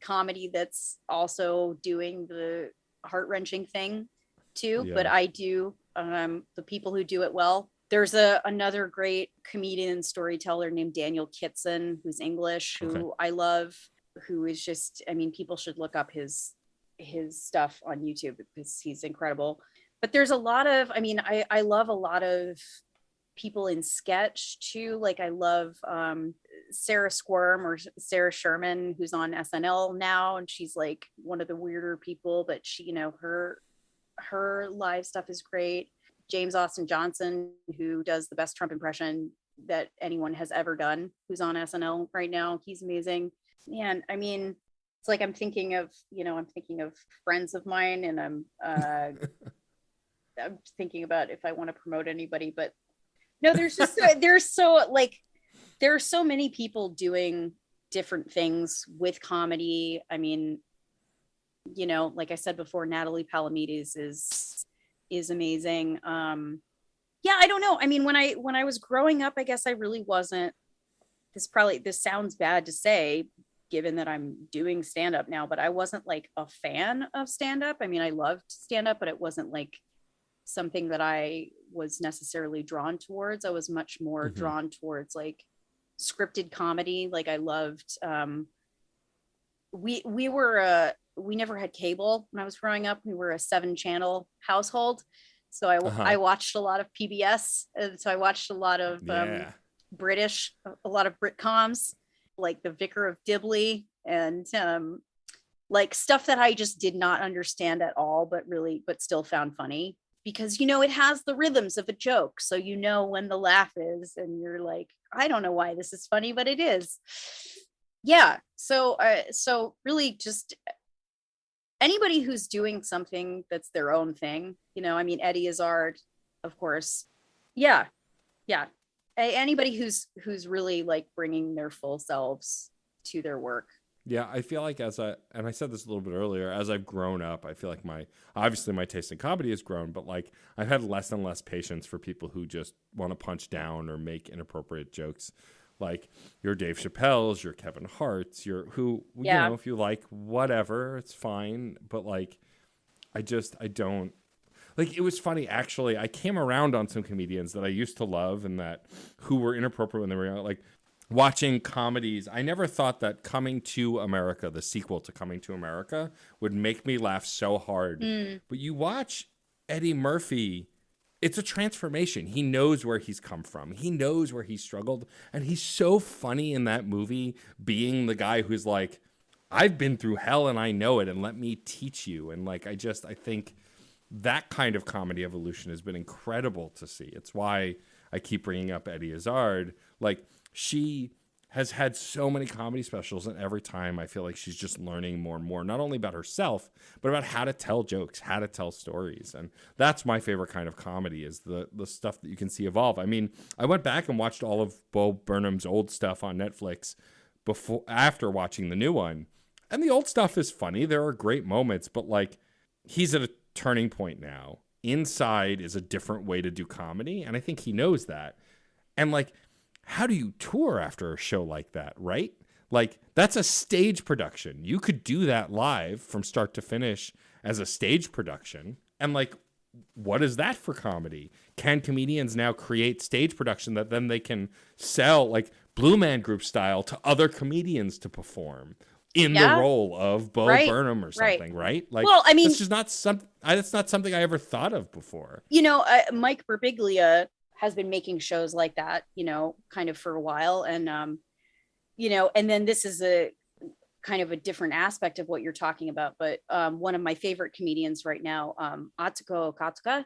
comedy that's also doing the heart-wrenching thing too, Yeah. but I do the people who do it well. There's another great comedian and storyteller named Daniel Kitson, who's English, who I love, who is just, I mean, people should look up his stuff on YouTube because he's incredible. But there's a lot of, I mean, I love a lot of people in sketch too. Like I love Sarah Squirm or Sarah Sherman, who's on SNL now, and she's like one of the weirder people, but she, her live stuff is great. James Austin Johnson, who does the best Trump impression that anyone has ever done, who's on SNL right now. He's amazing. And I mean, it's like I'm thinking of friends of mine, and I'm thinking about if I want to promote anybody, but no, there's just there's so many people doing different things with comedy. I mean, like I said before, Natalie Palamides is amazing. Yeah, I don't know. I mean, when I was growing up, I guess I really wasn't, this sounds bad to say given that I'm doing stand-up now, but I wasn't like a fan of stand-up. I mean, I loved stand-up, but it wasn't like something that I was necessarily drawn towards. I was much more drawn towards like scripted comedy. Like I loved we never had cable when I was growing up. We were a 7-channel household, so I watched a lot of PBS, and so I watched a lot of British, a lot of Britcoms, like The Vicar of Dibley, and like stuff that I just did not understand at all, but still found funny, because it has the rhythms of a joke, so when the laugh is, and you're like, I don't know why this is funny, but it is. Yeah, so really just anybody who's doing something that's their own thing, I mean, Eddie Izzard, of course. Yeah. Anybody who's really like bringing their full selves to their work. Yeah, I feel like and I said this a little bit earlier, as I've grown up, I feel like obviously my taste in comedy has grown, but like I've had less and less patience for people who just want to punch down or make inappropriate jokes. Like your Dave Chappelle's, your Kevin Hart's, if you like, whatever, it's fine. But like, I don't like, it was funny. Actually, I came around on some comedians that I used to love and who were inappropriate when they were like watching comedies. I never thought that Coming to America, the sequel to Coming to America, would make me laugh so hard. But you watch Eddie Murphy, it's a transformation. He knows where he's come from. He knows where he struggled. And he's so funny in that movie, being the guy who's like, I've been through hell and I know it, and let me teach you. And like, I think that kind of comedy evolution has been incredible to see. It's why I keep bringing up Eddie Izzard. Like, she has had so many comedy specials, and every time I feel like she's just learning more and more, not only about herself, but about how to tell jokes, how to tell stories. And that's my favorite kind of comedy, is the stuff that you can see evolve. I mean, I went back and watched all of Bo Burnham's old stuff on Netflix after watching the new one. And the old stuff is funny. There are great moments, but like, he's at a turning point now. Inside is a different way to do comedy, and I think he knows that. And like, how do you tour after a show like that, right? Like, that's a stage production. You could do that live from start to finish as a stage production. And like, what is that for comedy? Can comedians now create stage production that then they can sell, like Blue Man Group style, to other comedians to perform in the role of Bo Burnham or something, right? Like, well, I mean, that's just that's not something I ever thought of before. Mike Birbiglia has been making shows like that, kind of for a while. And, and then this is kind of a different aspect of what you're talking about, but one of my favorite comedians right now, Atsuko Katsuka,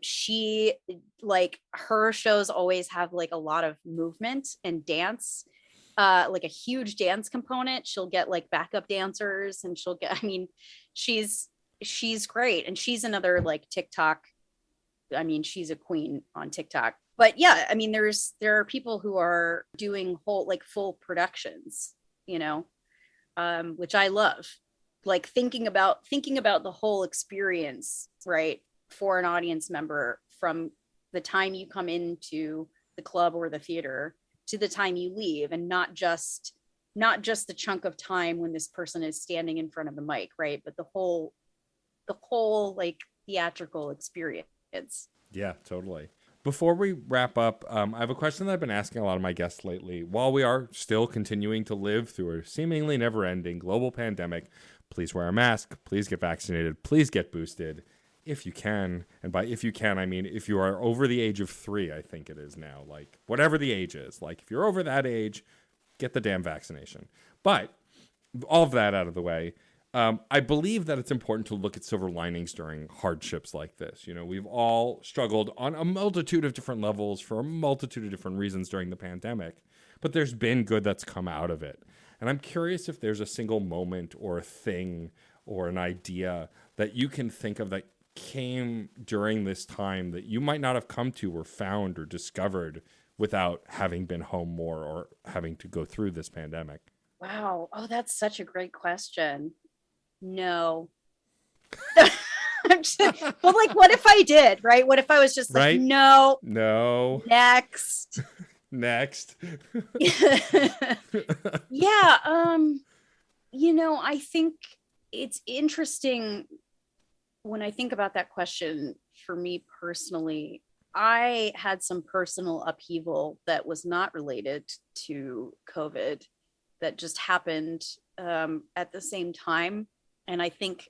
she, like, her shows always have like a lot of movement and dance, like a huge dance component. She'll get like backup dancers, and she'll get, I mean, she's great. And she's another like TikTok, I mean, she's a queen on TikTok. But yeah, I mean, there are people who are doing whole, like, full productions, you know, which I love. Like thinking about the whole experience, right, for an audience member, from the time you come into the club or the theater to the time you leave, and not just the chunk of time when this person is standing in front of the mic, right, but the whole like theatrical experience. Yeah, totally. Before we wrap up, I have a question that I've been asking a lot of my guests lately. While we are still continuing to live through a seemingly never-ending global pandemic, please wear a mask, please get vaccinated, please get boosted if you can. And by if you can, I mean if you are over the age of 3, I think it is now. Like, whatever the age is. Like, if you're over that age, get the damn vaccination. But all of that out of the way, I believe that it's important to look at silver linings during hardships like this. You know, we've all struggled on a multitude of different levels for a multitude of different reasons during the pandemic, but there's been good that's come out of it. And I'm curious if there's a single moment or a thing or an idea that you can think of that came during this time that you might not have come to or found or discovered without having been home more or having to go through this pandemic. Wow. Oh, that's such a great question. No. Well, like, what if I did, right? What if I was just like, right? No, next. Next. Yeah. You know, I think it's interesting when I think about that question. For me personally, I had some personal upheaval that was not related to COVID, that just happened at the same time. And I think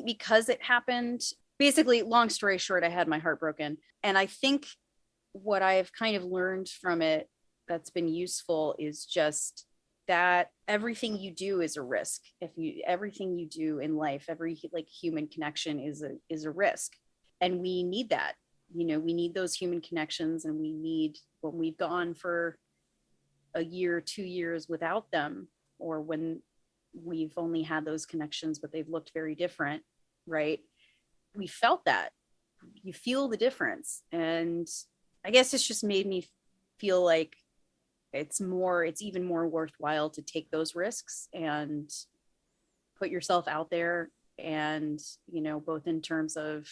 because it happened, basically, long story short, I had my heart broken. And I think what I've kind of learned from it that's been useful is just that everything you do is a risk. Everything you do in life, every like human connection is a risk. And we need that. You know, we need those human connections, and we need, when we've gone for a year, 2 years without them, or when we've only had those connections, but they've looked very different, right? We felt that. You feel the difference. And I guess it's just made me feel like it's even more worthwhile to take those risks and put yourself out there. And, you know, both in terms of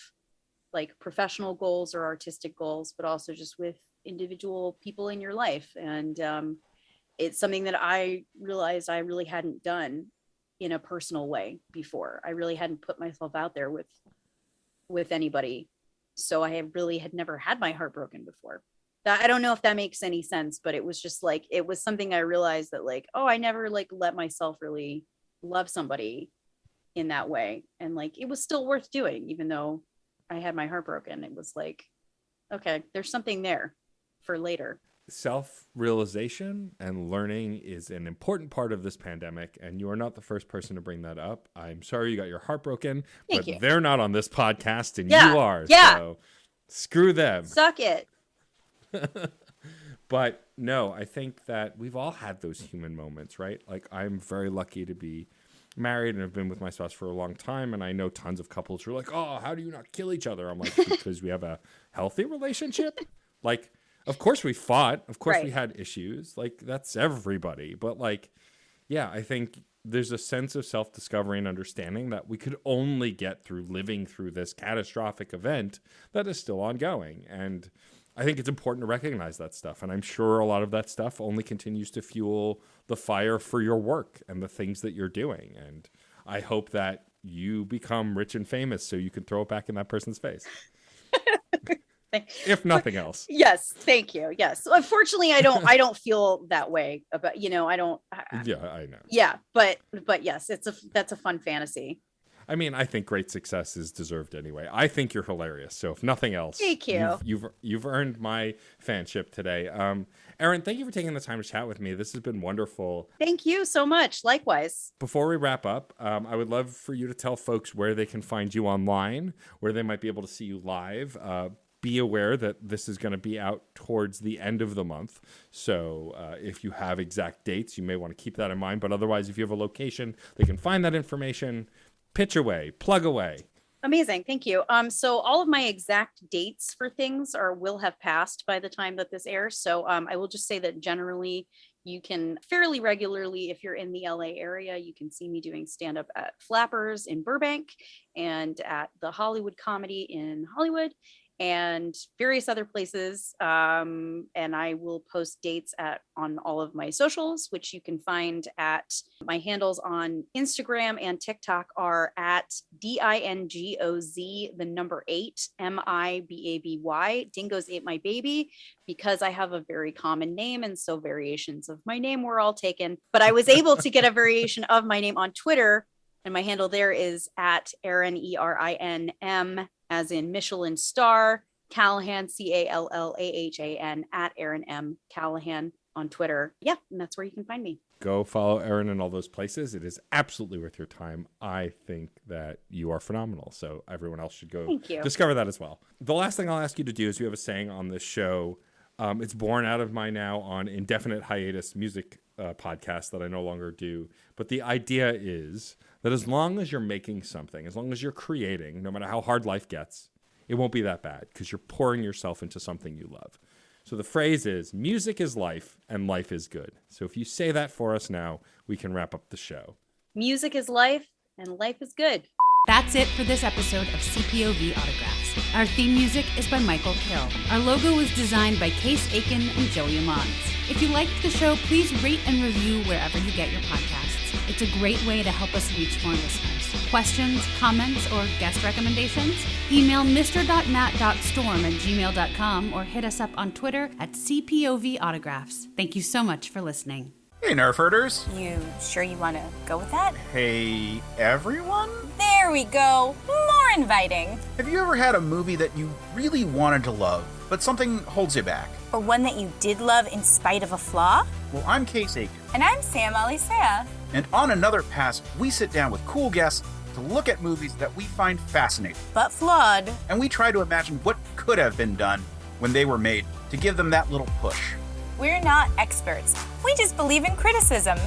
like professional goals or artistic goals, but also just with individual people in your life. And it's something that I realized I really hadn't done in a personal way before. I really hadn't put myself out there with anybody. So I had never had my heart broken before. I don't know if that makes any sense, but it was just like, it was something I realized that like, oh, I never like let myself really love somebody in that way. And like, it was still worth doing, even though I had my heart broken. It was like, okay, there's something there for later. Self-realization and learning is an important part of this pandemic, and you are not the first person to bring that up. I'm sorry you got your heart broken, but they're not on this podcast, and you are. Yeah. So screw them. Suck it. But no, I think that we've all had those human moments, right? Like, I'm very lucky to be married and have been with my spouse for a long time, and I know tons of couples who are like, oh, how do you not kill each other? I'm like, because we have a healthy relationship. Like, of course we fought. Of course we had issues. Like, that's everybody. But like, yeah, I think there's a sense of self-discovery and understanding that we could only get through living through this catastrophic event that is still ongoing. And I think it's important to recognize that stuff. And I'm sure a lot of that stuff only continues to fuel the fire for your work and the things that you're doing. And I hope that you become rich and famous so you can throw it back in that person's face. If nothing else. Yes. Thank you. Yes. Unfortunately, I don't feel that way about, you know, I don't. Yeah, I know. Yeah. But yes, that's a fun fantasy. I mean, I think great success is deserved anyway. I think you're hilarious. So if nothing else, thank you. You've earned my fanship today. Erin, thank you for taking the time to chat with me. This has been wonderful. Thank you so much. Likewise. Before we wrap up, I would love for you to tell folks where they can find you online, where they might be able to see you live. Be aware that this is going to be out towards the end of the month. So if you have exact dates, you may want to keep that in mind. But otherwise, if you have a location, they can find that information. Pitch away, plug away. Amazing. Thank you. So all of my exact dates for things will have passed by the time that this airs. So I will just say that generally you can fairly regularly, if you're in the LA area, you can see me doing stand-up at Flappers in Burbank and at the Hollywood Comedy in Hollywood and various other places. And I will post dates on all of my socials, which you can find at my handles on Instagram and TikTok are at DINGOZ, the number 8, MIBABY. Dingoes Ate My Baby, because I have a very common name. And so variations of my name were all taken, but I was able to get a variation of my name on Twitter. And my handle there is at Erin, ERINM, as in Michelin star, Callahan, CALLAHAN, at Erin M. Callahan on Twitter. Yeah, and that's where you can find me. Go follow Erin in all those places. It is absolutely worth your time. I think that you are phenomenal. So everyone else should go discover that as well. The last thing I'll ask you to do is we have a saying on this show. It's born out of my now on indefinite hiatus music podcast that I no longer do. But the idea is that as long as you're making something, as long as you're creating, no matter how hard life gets, it won't be that bad because you're pouring yourself into something you love. So the phrase is, music is life and life is good. So if you say that for us now, we can wrap up the show. Music is life and life is good. That's it for this episode of CPOV Autographs. Our theme music is by Michael Kill. Our logo was designed by Case Aiken and Joey Amons. If you liked the show, please rate and review wherever you get your podcasts. It's a great way to help us reach more listeners. Questions, comments, or guest recommendations? Email mr.matt.storm@gmail.com or hit us up on Twitter at CPOV Autographs. Thank you so much for listening. Hey, Nerf herders. You sure you want to go with that? Hey, everyone. There we go. More inviting. Have you ever had a movie that you really wanted to love, but something holds you back? Or one that you did love in spite of a flaw? Well, I'm Case Aiken. And I'm Sam Alisea. And on Another Pass, we sit down with cool guests to look at movies that we find fascinating. But flawed. And we try to imagine what could have been done when they were made to give them that little push. We're not experts. We just believe in criticism.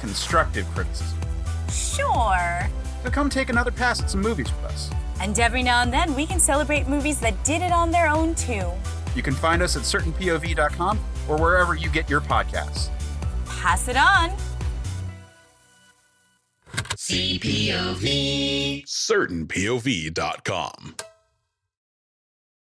Constructive criticism. Sure. So come take another pass at some movies with us. And every now and then, we can celebrate movies that did it on their own, too. You can find us at certainpov.com or wherever you get your podcasts. Pass it on. CPOV. certainpov.com.